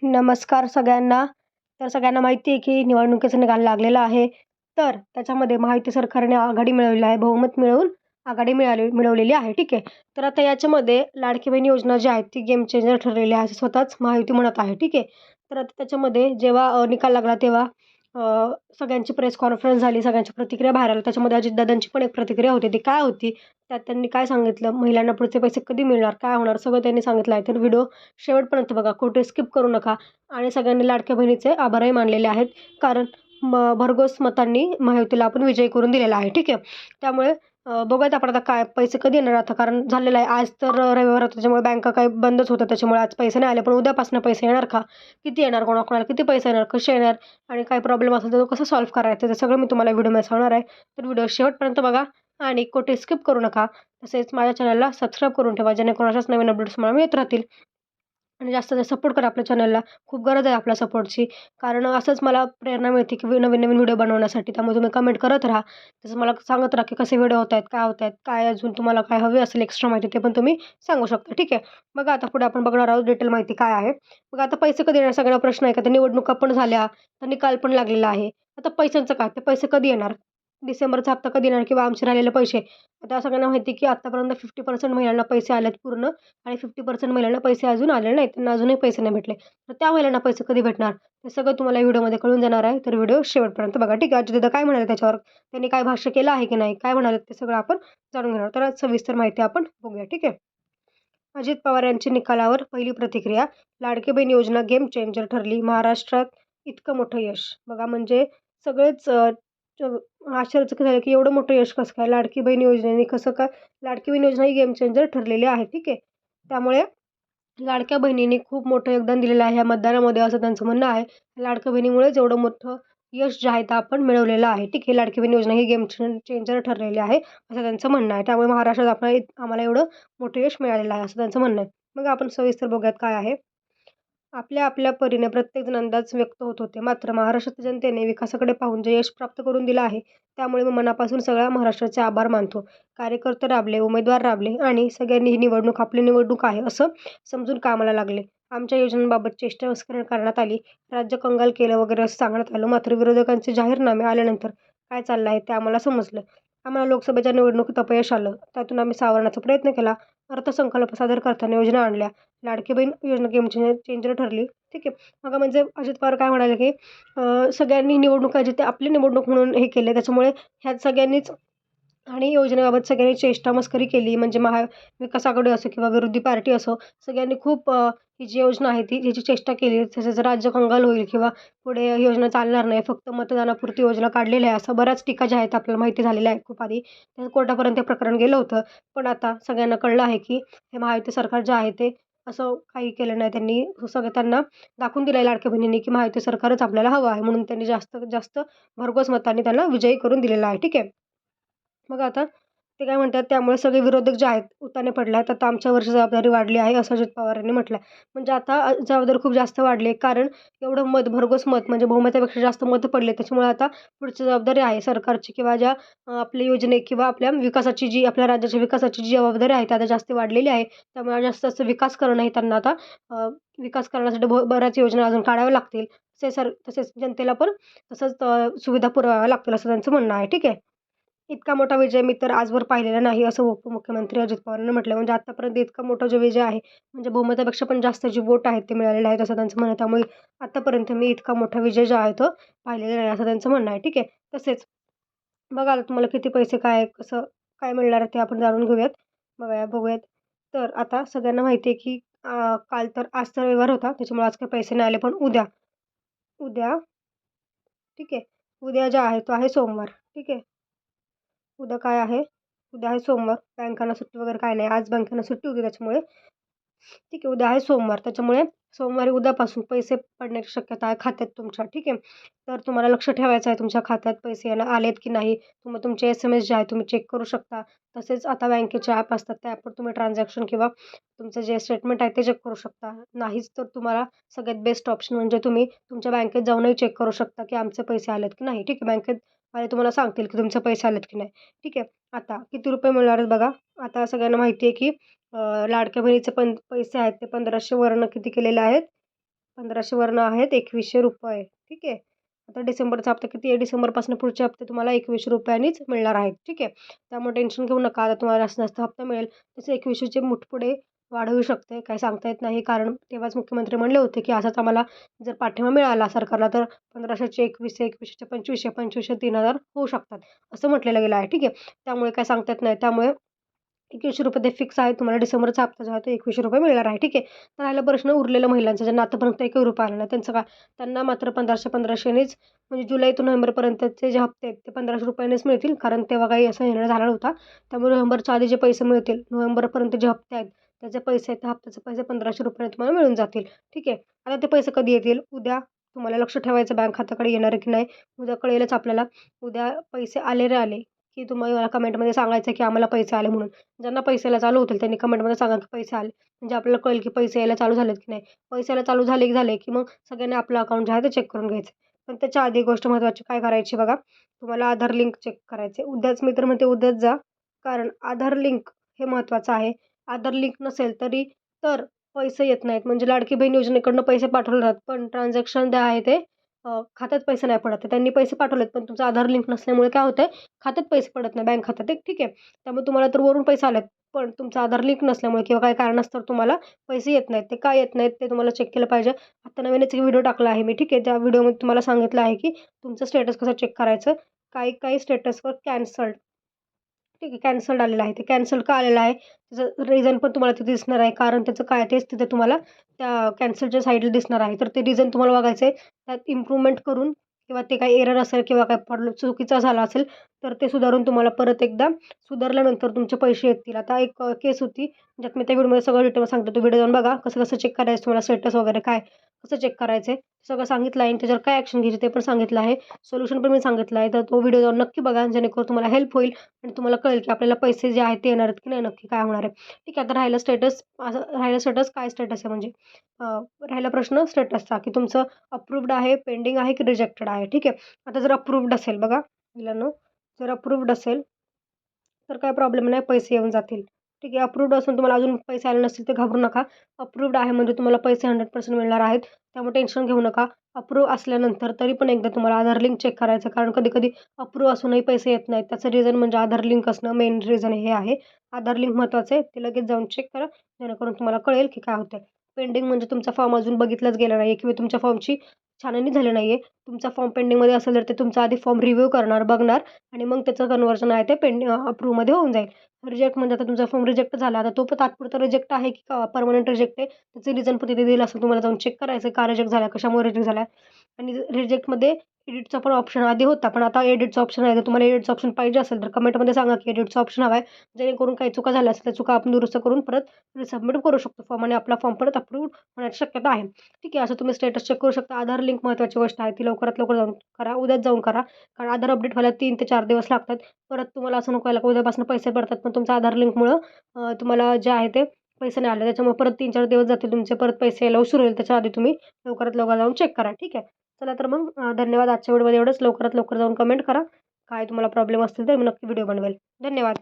नमस्कार सगळ्यांना. तर सगळ्यांना माहिती आहे की निवडणुकीचा निकाल लागलेला आहे. तर त्याच्यामध्ये महायुती सरकारने आघाडी मिळवलेली आहे. बहुमत मिळवून आघाडी मिळवलेली आहे. ठीक आहे. तर आता याच्यामध्ये लाडकी बहीण योजना जी आहे ती गेम चेंजर ठरलेली आहे, असं स्वतःच महायुती म्हणत आहे. ठीक आहे. तर आता त्याच्यामध्ये जेव्हा निकाल लागला तेव्हा अ, सगळ्यांची प्रेस कॉन्फरन्स झाली, सगळ्यांच्या प्रतिक्रिया बाहेर आल्या. त्याच्यामध्ये अजितदादांची पण एक प्रतिक्रिया होती. ती काय होती? त्यात त्यांनी काय सांगितलं, महिलांना पुढचे पैसे कधी मिळणार, काय होणार, सगळं त्यांनी सांगितलं आहे. तर व्हिडिओ शेवटपर्यंत बघा, कुठे स्किप करू नका. आणि सगळ्यांनी लाडक्या बहिणीचे आभारही मानलेले आहेत. कारण भरघोस मतांनी महायुतीला आपण विजयी करून दिलेला आहे. ठीक आहे. त्यामुळे बघूयात आपण आता काय पैसे कधी येणार आता, कारण झालेलं आहे. आज तर रविवार होता त्याच्यामुळे बँका काही बंदच होत्या, त्याच्यामुळे आज पैसे नाही आले. पण उद्यापासून पैसे येणार का? किती येणार? कोणाकोणाला किती पैसे येणार? कसे येणार? आणि काही प्रॉब्लेम असेल तर तो कसा सॉल्व्ह करायचा? ते सगळं मी तुम्हाला व्हिडिओमध्ये सांगणार आहे. तर व्हिडिओ शेवटपर्यंत बघा आणि कुठे स्किप करू नका. तसेच माझ्या चॅनलला सबस्क्राईब करून ठेवा, जेणेकरून अशाच नवीन अपडेट्स मला मिळत राहतील. आणि जास्त जास्त सपोर्ट करा आपल्या चॅनलला. खूप गरज आहे आपल्या सपोर्टची. कारण असंच मला प्रेरणा मिळते की नवीन-नवीन व्हिडिओ बनवण्यासाठी. त्यामुळे तुम्ही कमेंट करत राहा. तसं मला सांगत राहा की कसे व्हिडिओ होत आहेत, काय होत आहेत, काय अजून तुम्हाला काय हवी असेल एक्स्ट्रा माहिती ते पण तुम्ही सांगू शकता. ठीक आहे. बघा आता पुढे आपण बघणार आहोत डिटेल माहिती काय आहे. मग आता पैसे कधी येणार सगळ्यांना प्रश्न आहे का? तर निवडणुका पण झाल्या, तर निकाल पण लागलेला आहे. आता पैशांचं काय? ते पैसे कधी येणार? डिसेंबरचा हप्ता कधी येणार किंवा आमचे राहिलेले पैसे? आता सगळ्यांना माहिती आहे की आत्तापर्यंत 50% महिलांना पैसे आलेत पूर्ण आणि 50% महिलांना पैसे अजून आलेले नाहीत. त्यांना अजूनही पैसे नाही भेटले. तर त्या महिलांना पैसे कधी भेटणार? हे सगळं तुम्हाला व्हिडिओमध्ये कळून जाणार आहे. तर व्हिडिओ शेवटपर्यंत बघा. ठीक आहे. अजितदादा काय म्हणाले त्याच्यावर? त्यांनी काय भाष्य केलं आहे की नाही? काय म्हणाले ते सगळं आपण जाणून घेणार. तर आज सविस्तर माहिती आपण बघूया. ठीक आहे. अजित पवार यांची निकालावर पहिली प्रतिक्रिया. लाडकी बहीण योजना गेम चेंजर ठरली. महाराष्ट्रात इतकं मोठं यश. बघा म्हणजे सगळेच आश्चर्यचकित झाले की एवढं मोठं यश कसं काय? लाडकी बहीण योजनेने कसं काय? लाडकी बहीण योजना ही गेम चेंजर ठरलेली आहे. ठीक आहे. त्यामुळे लाडक्या बहिणींनी खूप मोठं योगदान दिलेलं आहे या मतदानामध्ये असं त्यांचं म्हणणं आहे. लाडक्या बहिणीमुळेच एवढं मोठं यश जे आहे ते आपण मिळवलेलं आहे. ठीक आहे. लाडकी बहीण योजना ही गेम चेंजर ठरलेली आहे, असं त्यांचं म्हणणं आहे. त्यामुळे महाराष्ट्रात आम्हाला एवढं मोठं यश मिळालेलं आहे, असं त्यांचं म्हणणं आहे. मग आपण सविस्तर बघूयात काय आहे. आपल्या आपल्या परीने प्रत्येकजण अंदाज व्यक्त होत होते. मात्र महाराष्ट्रातील जनतेने विकासाकडे पाहून जे यश प्राप्त करून दिलं आहे, त्यामुळे मी मनापासून सगळ्या महाराष्ट्राचे आभार मानतो. कार्यकर्ते राबले, उमेदवार राबले आणि सगळ्यांनी ही निवडणूक आपली निवडणूक आहे असं समजून कामाला लागले. आमच्या योजनांबाबत चेष्टामस्करी करण्यात आली, राज्य कंगाल केलं वगैरे असं सांगण्यात आलं. मात्र विरोधकांचे जाहीरनामे आल्यानंतर काय चाललं आहे ते आम्हाला समजलं. आम्हाला लोकसभेच्या निवडणुकीत अपयश आलं. त्यातून आम्ही सावरण्याचा प्रयत्न केला. अर्थसंकल्प सादर करताना योजना आणल्या. लाडकी बहीण योजना गेम चेंजर ठरली. ठीक आहे. मग म्हणजे अजित पवार काय म्हणाले, की सगळ्यांनी निवडणुका जिथे आपली निवडणूक म्हणून हे केले, त्याच्यामुळे ह्यात सगळ्यांनीच आणि योजनेबाबत सगळ्यांनी चेष्टा-मस्करी केली. म्हणजे महाविकास आघाडी असो किंवा विरोधी पार्टी असो, सगळ्यांनी खूप ही जी योजना आहे ती ह्याची चेष्टा केली. तसेच राज्य कंगाल होईल किंवा पुढे योजना चालणार नाही, फक्त मतदानापुरती योजना काढलेली आहे, असं बऱ्याच टीका ज्या आहेत आपल्याला माहिती झालेल्या आहेत खूप आधी. त्या कोर्टापर्यंत हे प्रकरण गेलं होतं. पण आता सगळ्यांना कळलं आहे, की हे महायुती सरकार जे आहे ते असं काही केलं नाही. त्यांनी सगळं त्यांना दाखवून दिलं आहे लाडक्या बहिणींनी, की महायुती सरकारच आपल्याला हवं आहे. म्हणून त्यांनी जास्तीत जास्त भरघोस मतांनी त्यांना विजयी करून दिलेला आहे. ठीक आहे. मग आता ते काय म्हणतात, त्यामुळे सगळे विरोधक जे आहेत उताने पडले आहेत. आता आमच्यावरची जबाबदारी वाढली आहे, असं अजित पवार यांनी म्हटलं आहे. म्हणजे आता जबाबदारी खूप जास्त वाढली आहे. कारण एवढं भरघोस मत म्हणजे बहुमतापेक्षा जास्त मतं पडले. त्याच्यामुळे आता पुढची जबाबदारी आहे सरकारची किंवा ज्या आपल्या योजने किंवा आपल्या विकासाची जी आपल्या राज्याच्या विकासाची जी जबाबदारी आहे, ती आता जास्त वाढलेली आहे. त्यामुळे जास्त जास्त विकास करणं हे त्यांना आता विकास करण्यासाठी बऱ्याच योजना अजून काढाव्या लागतील. तसेच जनतेला पण तसंच सुविधा पुरवाव्या लागतील, असं त्यांचं म्हणणं आहे. ठीक आहे. इतका मोठा विजय मी तर आजवर पाहिलेला नाही, असं उपमुख्यमंत्री अजित पवारांनी म्हटलं. म्हणजे आत्तापर्यंत इतका मोठा जो विजय आहे, म्हणजे बहुमतापेक्षा पण जास्त जी वोट आहेत ते मिळालेले आहेत, असं त्यांचं म्हणणं आहे. त्यामुळे आत्तापर्यंत मी इतका मोठा विजय जो आहे तो पाहिलेला नाही, असं त्यांचं म्हणणं आहे. ठीक आहे. तसेच बघा आता तुम्हाला किती पैसे काय, कसं काय मिळणार आहे ते आपण जाणून घेऊयात. बघूयात. तर आता सगळ्यांना माहिती आहे, की आज तर रविवार होता, त्याच्यामुळे आज काही पैसे नाही आले. पण उद्या उद्या ठीक आहे. उद्या जे आहे तो आहे सोमवार. ठीक आहे. उद्या काय आहे? उद्या आहे सोमवार. बँकांना सुट्टी वगैरे काही नाही. आज बँकांना सुट्टी होती त्याच्यामुळे ठीक आहे. उद्या आहे सोमवार. त्याच्यामुळे सोमवारी उद्यापासून पैसे पडण्याची शक्यता आहे खात्यात तुमच्या. ठीक आहे. तर तुम्हाला लक्ष ठेवायचं आहे तुमच्या खात्यात पैसे आलेत की नाही. तुमचे SMS जे आहे तुम्ही चेक करू शकता. तसेच आता बँकेचे ॲप असतात त्या ॲपवर तुम्ही ट्रान्झॅक्शन किंवा तुमचं जे स्टेटमेंट आहे ते चेक करू शकता. नाहीच तर तुम्हाला सगळ्यात बेस्ट ऑप्शन म्हणजे तुम्ही तुमच्या बँकेत जाऊनही चेक करू शकता, की आमचे पैसे आलेत की नाही. ठीक आहे. बँकेतवाले तुम्हाला सांगतील, की तुमचे पैसे आलेत की नाही. ठीक आहे. आता किती रुपये मिळणार आहेत बघा. आता सगळ्यांना माहिती आहे, की लाडक्या बहिणीचे पण पैसे आहेत ते 1500 वरनं किती केलेले आहेत? 1500वरनं आहेत ₹2100. ठीक आहे. आता डिसेंबरचा हप्ता किती आहे? डिसेंबरपासून पुढचे हप्ते तुम्हाला ₹2100नीच मिळणार आहेत. ठीक आहे. त्यामुळे टेन्शन घेऊ नका. आता तुम्हाला जास्तीत जास्त हप्ता मिळेल. तसे 2100चे मुठपुडे वाढवू शकते. काही सांगता येत नाही. कारण तेव्हाच मुख्यमंत्री म्हणले होते, की असाच आम्हाला जर पाठिंबा मिळाला सरकारला तर 1500चे 2100, 2100चे 2500, 2500 3000 होऊ शकतात. असं म्हटलेलं गेलं आहे. ठीक आहे. त्यामुळे काय सांगता येत नाही. त्यामुळे ₹2100 ते फिक्स आहे. तुम्हाला डिसेंबरचा हप्ता जो आहे तो ₹2100 मिळणार आहे. ठीक आहे. तर राहिला प्रश्न उरलेला महिलांचा ज्यांना आतापर्यंत ₹1 आला नाही त्यांचं काय? त्यांना मात्र 1500-1500नीच म्हणजे जुलै ते नोव्हेंबरपर्यंतचे जे हप्ते आहेत ते ₹1500नीच मिळतील. कारण तेव्हा काही असा निर्णय झाला नव्हता. त्यामुळे नोव्हेंबरच्या आधी जे पैसे मिळतील, नोव्हेंबरपर्यंत जे हप्ते आहेत त्याचे पैसे आहेत, त्या हप्त्याचे पैसे ₹1500 तुम्हाला मिळून जातील. ठीक आहे. आता ते पैसे कधी येतील? उद्या तुम्हाला लक्ष ठेवायचं बँक खात्याकडे येणार आहे की नाही. उद्या कळेलच आपल्याला. उद्या पैसे आले रे आले, की तुम्ही मला कमेंटमध्ये सांगायचं की आम्हाला पैसे आले म्हणून. ज्यांना पैसे यायला चालू होतील त्यांनी कमेंटमध्ये सांगा की पैसे आले. म्हणजे आपल्याला कळेल की पैसे यायला चालू झालेत की नाही. पैसे यायला चालू झाले की मग सगळ्यांनी आपलं अकाउंट जे आहे ते चेक करून घ्यायचं. पण त्याच्या आधी गोष्ट महत्त्वाची काय करायची बघा, तुम्हाला आधार लिंक चेक करायचे. उद्याच मी तर म्हणते उद्याच जा. कारण आधार लिंक हे महत्त्वाचं आहे. आधार लिंक नसेल तरी तर पैसे येत नाहीत. म्हणजे लाडकी बहीण योजनेकडनं पैसे पाठवले जातात. पण ट्रान्झॅक्शन जे आहे ते खात्यात पैसे नाही पडत. त्यांनी पैसे पाठवलेत पण तुमचा आधार लिंक नसल्यामुळे काय होतंय, खात्यात पैसे पडत नाही बँक खात्यात. ठीक आहे. त्यामुळे तुम्हाला तर वरून पैसे आलेत, पण तुमचा आधार लिंक नसल्यामुळे किंवा काही कारणास्तव तुम्हाला पैसे येत नाहीत. ते का येत नाहीत ते तुम्हाला चेक केलं पाहिजे. आता नवीनच एक व्हिडिओ टाकला आहे मी. ठीक आहे. त्या व्हिडिओमध्ये तुम्हाला सांगितलं आहे की तुमचं स्टेटस कसं चेक करायचं. काही स्टेटसवर कॅन्सल्ड ठीक आहे, कॅन्सल्ड आलेलं आहे. ते कॅन्सल्ड का आलेलं आहे? त्याचं रिझन पण तुम्हाला तिथे दिसणार आहे. कारण त्याचं काय तेच तिथे तुम्हाला त्या कॅन्सलच्या साईडला दिसणार आहे. तर ते रिझन तुम्हाला बघायचं आहे. त्यात इम्प्रूव्हमेंट करून किंवा ते काही एरर असेल किंवा काय चुकीचा झाला असेल, तर ते सुधारून तुम्हाला परत एकदा सुधारल्यानंतर तुमचे पैसे येतील. आता एक केस होती, ज्यात मी त्या व्हिडिओमध्ये सगळं डिटेल सांगतो. तो व्हिडिओ जाऊन बघा. कसं-कसं चेक करायचं तुम्हाला स्टेटस वगैरे काय, कसं चेक करायचं सगळं सांगितलं आहे आणि त्याच्यावर काय ॲक्शन घ्यायची ते पण सांगितलं आहे. सोल्युशन पण मी सांगितलं आहे. तर तो व्हिडिओ जाऊन नक्की बघा. जेणेकरून तुम्हाला हेल्प होईल आणि तुम्हाला कळेल की आपल्याला पैसे जे आहेत ते येणार आहेत की नाही, नक्की काय होणार आहे. ठीक आहे. आता राहिलं स्टेटस काय स्टेटस आहे म्हणजे राहिला प्रश्न स्टेटसचा की तुमचं अप्रूव्ड आहे, पेंडिंग आहे की रिजेक्टेड आहे. ठीक आहे. आता जर अप्रूव्ड असेल बघा मुलांनो, जर अप्रूव्ड असेल तर काही प्रॉब्लेम नाही, पैसे येऊन जातील. ठीक आहे. अप्रूव्ड असून तुम्हाला अजून पैसे आले नसतील तर घाबरू नका. अप्रूव्ड आहे म्हणजे तुम्हाला पैसे 100% मिळणार आहेत. त्यामुळे टेन्शन घेऊ नका. अप्रूव्ह असल्यानंतर तरी पण एकदा तुम्हाला आधार लिंक चेक करायचं. कारण कधी-कधी अप्रूव्ह असूनही पैसे येत नाहीत. त्याचं रिझन म्हणजे आधार लिंक असणं मेन रिझन हे आहे. आधार लिंक महत्त्वाचं आहे. ते लगेच जाऊन चेक करा. जेणेकरून तुम्हाला कळेल की काय होतंय. पेंडिंग म्हणजे तुमचा फॉर्म अजून बघितलाच गेला नाही किंवा तुमच्या फॉर्मची छाननी झाली नाही तुमचा फॉर्म पेंडिंगमध्ये असेल तर ते तुमचा आधी फॉर्म रिव्ह्यू करणार, बघणार आणि मग त्याचं कन्व्हर्जन आहे ते अप्रूव्हमध्ये होऊन जाईल. रिजेक्ट म्हणजे आता तुमचा फॉर्म रिजेक्ट झाला. आता तो पण तात्पुरता रिजेक्ट आहे की परमनंट रिजेक्ट आहे. त्याचं रिझन पण तिथे दिलं असं तुम्हाला जाऊन चेक करायचं. का रिजेक्ट झाला, कशामुळे रिजेक्ट झाला आणि रिजेक्टमध्ये एडिटचा पण ऑप्शन आधी होता. पण आता एडिटचा ऑप्शन आहे. जर तुम्हाला एडिटचा ऑप्शन पाहिजे असेल तर कमेंटमध्ये सांगा की एडिटचा ऑप्शन हवा आहे. जेणेकरून काही चुका झाल्या असतील त्या चुका आपण दुरुस्त करून परत रिसबमिट करू शकतो फॉर्म आणि आपला फॉर्म परत अप्रूव्ह होण्याची शक्यता आहे. ठीक आहे. असं तुम्ही स्टेटस चेक करू शकता. आधार लिंक महत्त्वाची गोष्ट आहे. ती लवकरात लवकर जाऊन करा. उद्याच जाऊन करा. कारण आधार अपडेट व्हायला 3 ते 4 दिवस लागतात. परत तुम्हाला असं नको व्हायला की उद्यापासून पैसे पडतात. पण तुमचा आधार लिंकमुळं तुम्हाला जे आहे ते पैसे नाही आले. त्याच्यामुळे परत 3-4 दिवस जातील तुमचे. परत पैसे यायला उशीर होईल. त्याच्या आधी तुम्ही लवकरात लवकर जाऊन चेक करा. ठीक आहे. चला तर मग धन्यवाद. आजच्या व्हिडिओमध्ये एवढंच. लवकरात लवकर जाऊन कमेंट करा. काय तुम्हाला प्रॉब्लेम असतील तर मी नक्की व्हिडिओ बनवेल. धन्यवाद.